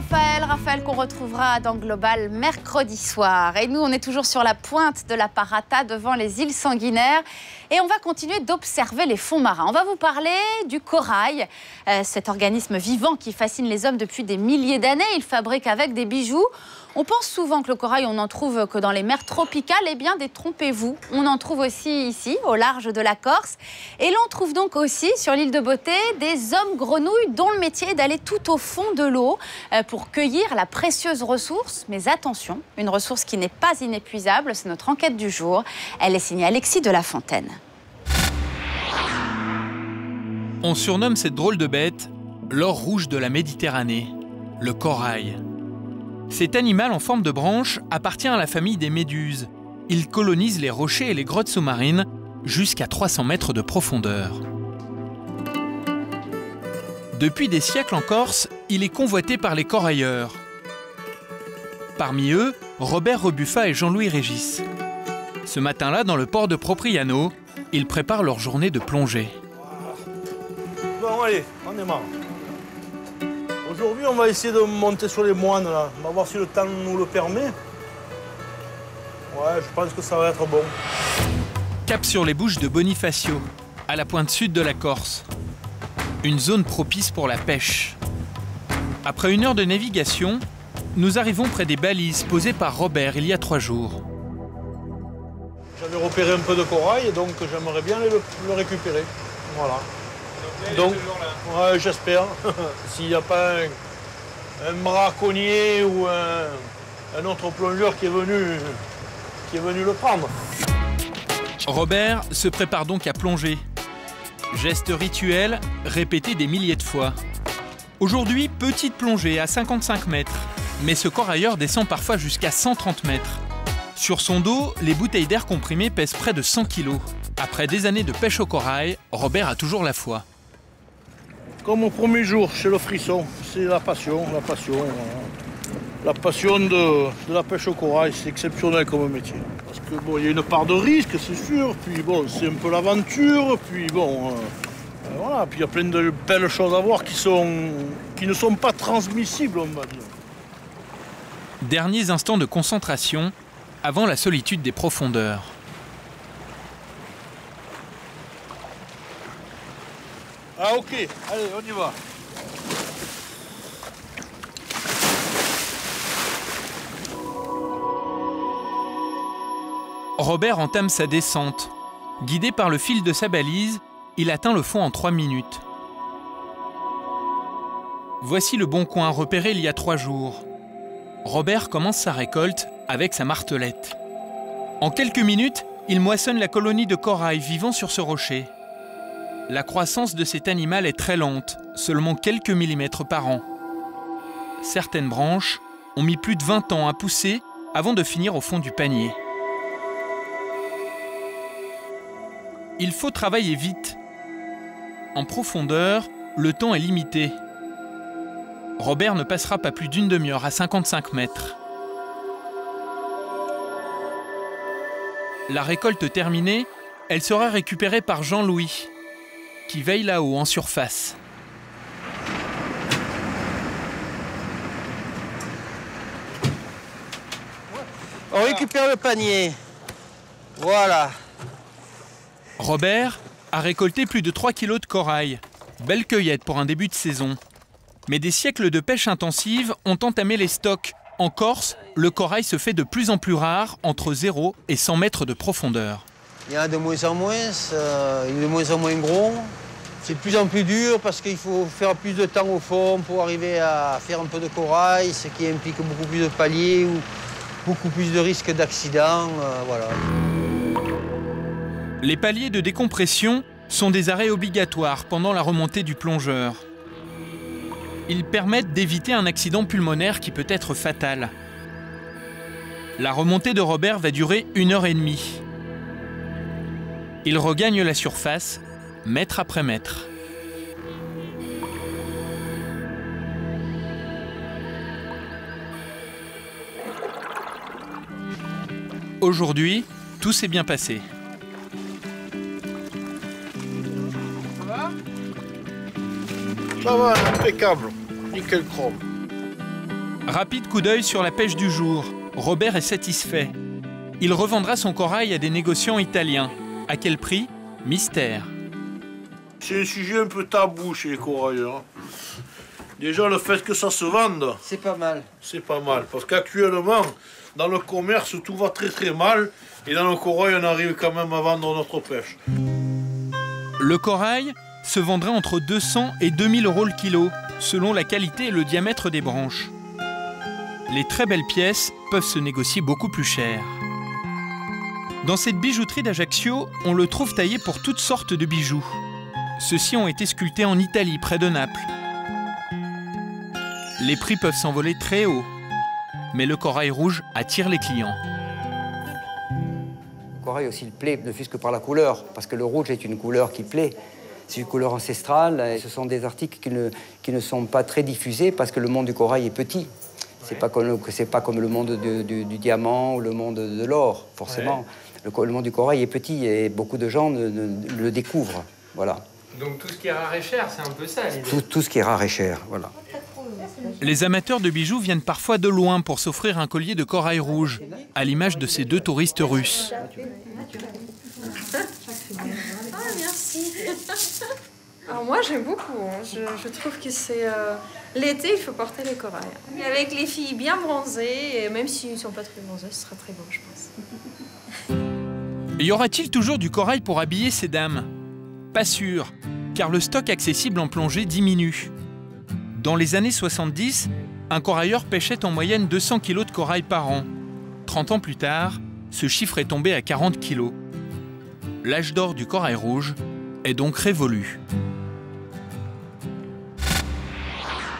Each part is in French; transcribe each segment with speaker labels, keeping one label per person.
Speaker 1: Raphaël. Raphaël qu'on retrouvera dans Global mercredi soir. Et nous, on est toujours sur la pointe de la Parata devant les îles Sanguinaires. Et on va continuer d'observer les fonds marins. On va vous parler du corail, cet organisme vivant qui fascine les hommes depuis des milliers d'années. Il fabrique avec des bijoux. On pense souvent que le corail, on n'en trouve que dans les mers tropicales. Eh bien, détrompez-vous, on en trouve aussi ici, au large de la Corse. Et l'on trouve donc aussi, sur l'île de Beauté, des hommes grenouilles dont le métier est d'aller tout au fond de l'eau pour cueillir la précieuse ressource. Mais attention, une ressource qui n'est pas inépuisable, c'est notre enquête du jour. Elle est signée Alexis de la Fontaine.
Speaker 2: On surnomme cette drôle de bête l'or rouge de la Méditerranée, le corail. Cet animal en forme de branche appartient à la famille des méduses. Il colonise les rochers et les grottes sous-marines jusqu'à 300 mètres de profondeur. Depuis des siècles en Corse, il est convoité par les corailleurs. Parmi eux, Robert Rebuffa et Jean-Louis Régis. Ce matin-là, dans le port de Propriano, ils préparent leur journée de plongée.
Speaker 3: Bon, allez, on démarre. Aujourd'hui, on va essayer de monter sur les moines, là. On va voir si le temps nous le permet. Ouais, je pense que ça va être bon.
Speaker 2: Cap sur les Bouches de Bonifacio, à la pointe sud de la Corse. Une zone propice pour la pêche. Après 1 heure de navigation, nous arrivons près des balises posées par Robert il y a 3 jours.
Speaker 3: J'avais repéré un peu de corail, et donc j'aimerais bien le récupérer. Voilà. Donc, ouais, j'espère. S'il n'y a pas un braconnier ou un autre plongeur qui est venu le prendre.
Speaker 2: Robert se prépare donc à plonger. Geste rituel répété des milliers de fois. Aujourd'hui, petite plongée à 55 mètres. Mais ce corailleur descend parfois jusqu'à 130 mètres. Sur son dos, les bouteilles d'air comprimé pèsent près de 100 kg. Après des années de pêche au corail, Robert a toujours la foi.
Speaker 3: Comme au premier jour, chez le frisson, c'est la passion. La passion de la pêche au corail, c'est exceptionnel comme métier. Parce que bon, il y a une part de risque, c'est sûr, puis bon, c'est un peu l'aventure, puis bon, voilà, puis il y a plein de belles choses à voir qui ne sont pas transmissibles, on va dire.
Speaker 2: Derniers instants de concentration avant la solitude des profondeurs.
Speaker 3: Ah ok, allez, on y va.
Speaker 2: Robert entame sa descente. Guidé par le fil de sa balise, il atteint le fond en 3 minutes. Voici le bon coin repéré il y a 3 jours. Robert commence sa récolte avec sa martelette. En quelques minutes, il moissonne la colonie de corail vivant sur ce rocher. La croissance de cet animal est très lente, seulement quelques millimètres par an. Certaines branches ont mis plus de 20 ans à pousser avant de finir au fond du panier. Il faut travailler vite. En profondeur, le temps est limité. Robert ne passera pas plus d'1 demi-heure à 55 mètres. La récolte terminée, elle sera récupérée par Jean-Louis, qui veille là-haut en surface.
Speaker 4: On récupère le panier. Voilà.
Speaker 2: Robert a récolté plus de 3 kilos de corail. Belle cueillette pour un début de saison. Mais des siècles de pêche intensive ont entamé les stocks. En Corse, le corail se fait de plus en plus rare, entre 0 et 100 mètres de profondeur.
Speaker 4: Il y en a de moins en moins, il est de moins en moins gros. C'est de plus en plus dur parce qu'il faut faire plus de temps au fond pour arriver à faire un peu de corail, ce qui implique beaucoup plus de paliers ou beaucoup plus de risques d'accident. Voilà.
Speaker 2: Les paliers de décompression sont des arrêts obligatoires pendant la remontée du plongeur. Ils permettent d'éviter un accident pulmonaire qui peut être fatal. La remontée de Robert va durer 1h30. Il regagne la surface, mètre après mètre. Aujourd'hui, tout s'est bien passé.
Speaker 3: Ça va? Ça va, impeccable. Nickel chrome.
Speaker 2: Rapide coup d'œil sur la pêche du jour. Robert est satisfait. Il revendra son corail à des négociants italiens. À quel prix? Mystère.
Speaker 3: C'est un sujet un peu tabou chez les corailleurs. Déjà, le fait que ça se vende,
Speaker 4: C'est pas mal.
Speaker 3: c'est pas mal. Parce qu'actuellement, dans le commerce, tout va très très mal. Et dans le corail, on arrive quand même à vendre notre pêche.
Speaker 2: Le corail se vendrait entre 200 et 2000 € le kilo, selon la qualité et le diamètre des branches. Les très belles pièces peuvent se négocier beaucoup plus cher. Dans cette bijouterie d'Ajaccio, on le trouve taillé pour toutes sortes de bijoux. Ceux-ci ont été sculptés en Italie, près de Naples. Les prix peuvent s'envoler très haut, mais le corail rouge attire les clients.
Speaker 5: Le corail aussi il plaît, ne fût-ce que par la couleur, parce que le rouge est une couleur qui plaît. C'est une couleur ancestrale, et ce sont des articles qui ne sont pas très diffusés parce que le monde du corail est petit. C'est pas comme le monde du diamant ou le monde de l'or, forcément. Ouais. Le monde du corail est petit et beaucoup de gens le découvrent. Voilà.
Speaker 2: Donc tout ce qui est rare et cher, c'est un peu ça l'idée.
Speaker 5: Tout ce qui est rare et cher, voilà.
Speaker 2: Les amateurs de bijoux viennent parfois de loin pour s'offrir un collier de corail rouge, à l'image de ces deux touristes russes.
Speaker 6: Ah, merci. Alors moi, j'aime beaucoup. Je trouve que c'est... L'été, il faut porter les corails. Et avec les filles bien bronzées, et même s'ils ne sont pas très bronzées, ce sera très beau, je pense.
Speaker 2: Y aura-t-il toujours du corail pour habiller ces dames? Pas sûr, car le stock accessible en plongée diminue. Dans les années 70, un corailleur pêchait en moyenne 200 kg de corail par an. 30 ans plus tard, ce chiffre est tombé à 40 kg. L'âge d'or du corail rouge est donc révolu.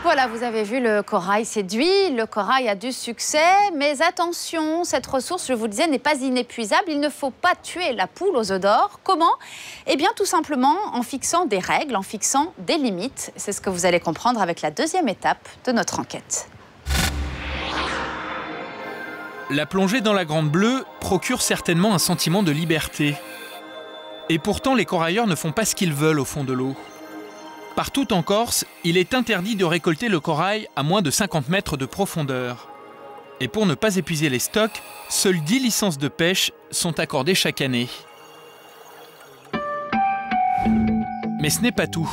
Speaker 1: Voilà, vous avez vu, le corail séduit, le corail a du succès, mais attention, cette ressource, je vous le disais, n'est pas inépuisable. Il ne faut pas tuer la poule aux œufs d'or. Comment? Eh bien, tout simplement en fixant des règles, en fixant des limites. C'est ce que vous allez comprendre avec la deuxième étape de notre enquête.
Speaker 2: La plongée dans la Grande Bleue procure certainement un sentiment de liberté. Et pourtant, les corailleurs ne font pas ce qu'ils veulent au fond de l'eau. Partout en Corse, il est interdit de récolter le corail à moins de 50 mètres de profondeur. Et pour ne pas épuiser les stocks, seules 10 licences de pêche sont accordées chaque année. Mais ce n'est pas tout.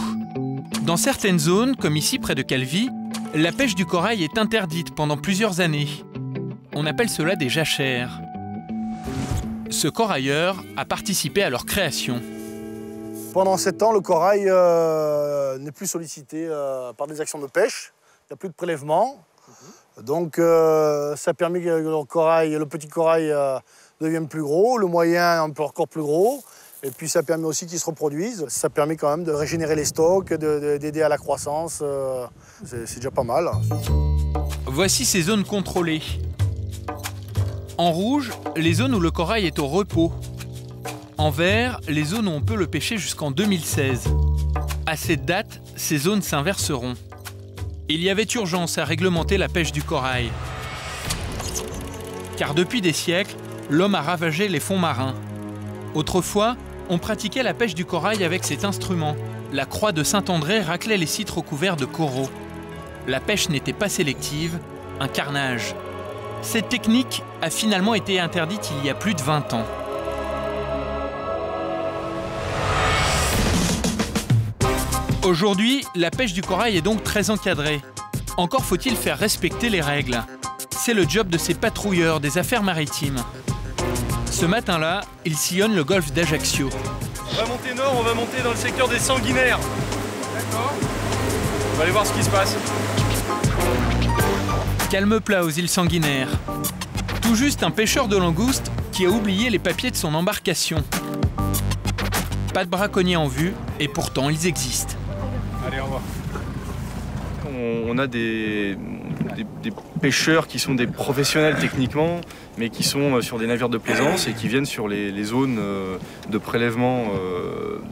Speaker 2: Dans certaines zones, comme ici près de Calvi, la pêche du corail est interdite pendant plusieurs années. On appelle cela des jachères. Ce corailleur a participé à leur création.
Speaker 3: Pendant 7 ans, le corail n'est plus sollicité par des actions de pêche. Il n'y a plus de prélèvement. Donc ça a permis que le petit corail devienne plus gros, le moyen un peu encore plus gros. Et puis ça permet aussi qu'ils se reproduisent. Ça permet quand même de régénérer les stocks, d'aider à la croissance. C'est déjà pas mal.
Speaker 2: Voici ces zones contrôlées. En rouge, les zones où le corail est au repos. En vert, les zones où on peut le pêcher jusqu'en 2016. À cette date, ces zones s'inverseront. Il y avait urgence à réglementer la pêche du corail. Car depuis des siècles, l'homme a ravagé les fonds marins. Autrefois, on pratiquait la pêche du corail avec cet instrument. La croix de Saint-André raclait les sites recouverts de coraux. La pêche n'était pas sélective, un carnage. Cette technique a finalement été interdite il y a plus de 20 ans. Aujourd'hui, la pêche du corail est donc très encadrée. Encore faut-il faire respecter les règles. C'est le job de ces patrouilleurs des affaires maritimes. Ce matin-là, ils sillonnent le golfe d'Ajaccio.
Speaker 7: On va monter nord, on va monter dans le secteur des sanguinaires. D'accord. On va aller voir ce qui se passe.
Speaker 2: Calme plat aux îles Sanguinaires. Tout juste un pêcheur de langoustes qui a oublié les papiers de son embarcation. Pas de braconniers en vue, et pourtant ils existent.
Speaker 7: Allez, au revoir. On a des pêcheurs qui sont des professionnels techniquement, mais qui sont sur des navires de plaisance et qui viennent sur les zones de prélèvement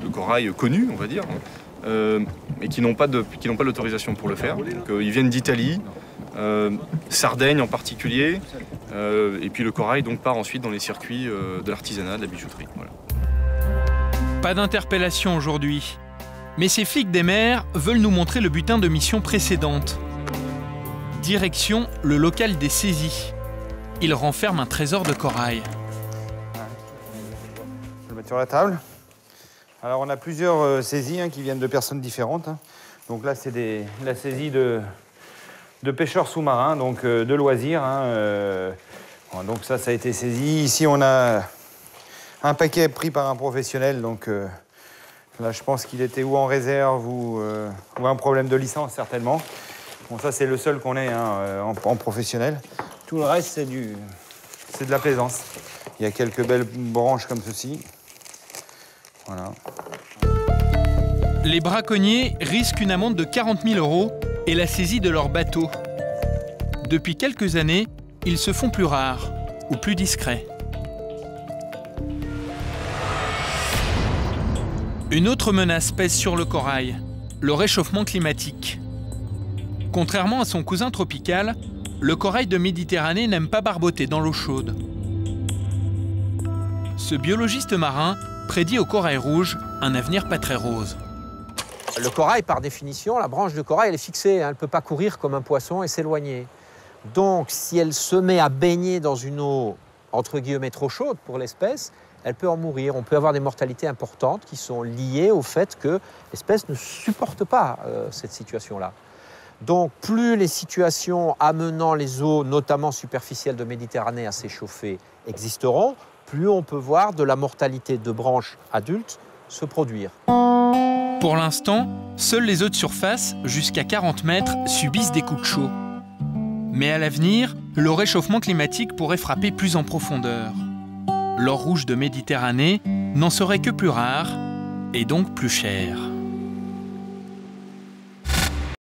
Speaker 7: de corail connues, on va dire, mais qui n'ont pas l'autorisation pour le faire. Donc, ils viennent d'Italie, Sardaigne en particulier, et puis le corail donc part ensuite dans les circuits de l'artisanat, de la bijouterie. Voilà.
Speaker 2: Pas d'interpellation aujourd'hui. Mais ces flics des mers veulent nous montrer le butin de mission précédente. Direction le local des saisies. Il renferme un trésor de corail.
Speaker 8: Je vais le mettre sur la table. Alors on a plusieurs saisies qui viennent de personnes différentes. Donc là c'est la saisie de pêcheurs sous-marins, donc de loisirs. Donc ça a été saisi. Ici on a un paquet pris par un professionnel. Donc là je pense qu'il était ou en réserve ou un problème de licence certainement. Bon ça c'est le seul qu'on ait en professionnel. Tout le reste c'est de la plaisance. Il y a quelques belles branches comme ceci. Voilà.
Speaker 2: Les braconniers risquent une amende de 40 000 € et la saisie de leur bateau. Depuis quelques années, ils se font plus rares ou plus discrets. Une autre menace pèse sur le corail, le réchauffement climatique. Contrairement à son cousin tropical, le corail de Méditerranée n'aime pas barboter dans l'eau chaude. Ce biologiste marin prédit au corail rouge un avenir pas très rose.
Speaker 9: Le corail, par définition, la branche de corail, elle est fixée. Elle ne peut pas courir comme un poisson et s'éloigner. Donc, si elle se met à baigner dans une eau, entre guillemets, trop chaude pour l'espèce, elle peut en mourir. On peut avoir des mortalités importantes qui sont liées au fait que l'espèce ne supporte pas cette situation-là. Donc, plus les situations amenant les eaux, notamment superficielles de Méditerranée, à s'échauffer existeront, plus on peut voir de la mortalité de branches adultes se produire.
Speaker 2: Pour l'instant, seules les eaux de surface, jusqu'à 40 mètres, subissent des coups de chaud. Mais à l'avenir, le réchauffement climatique pourrait frapper plus en profondeur. L'or rouge de Méditerranée n'en serait que plus rare et donc plus cher.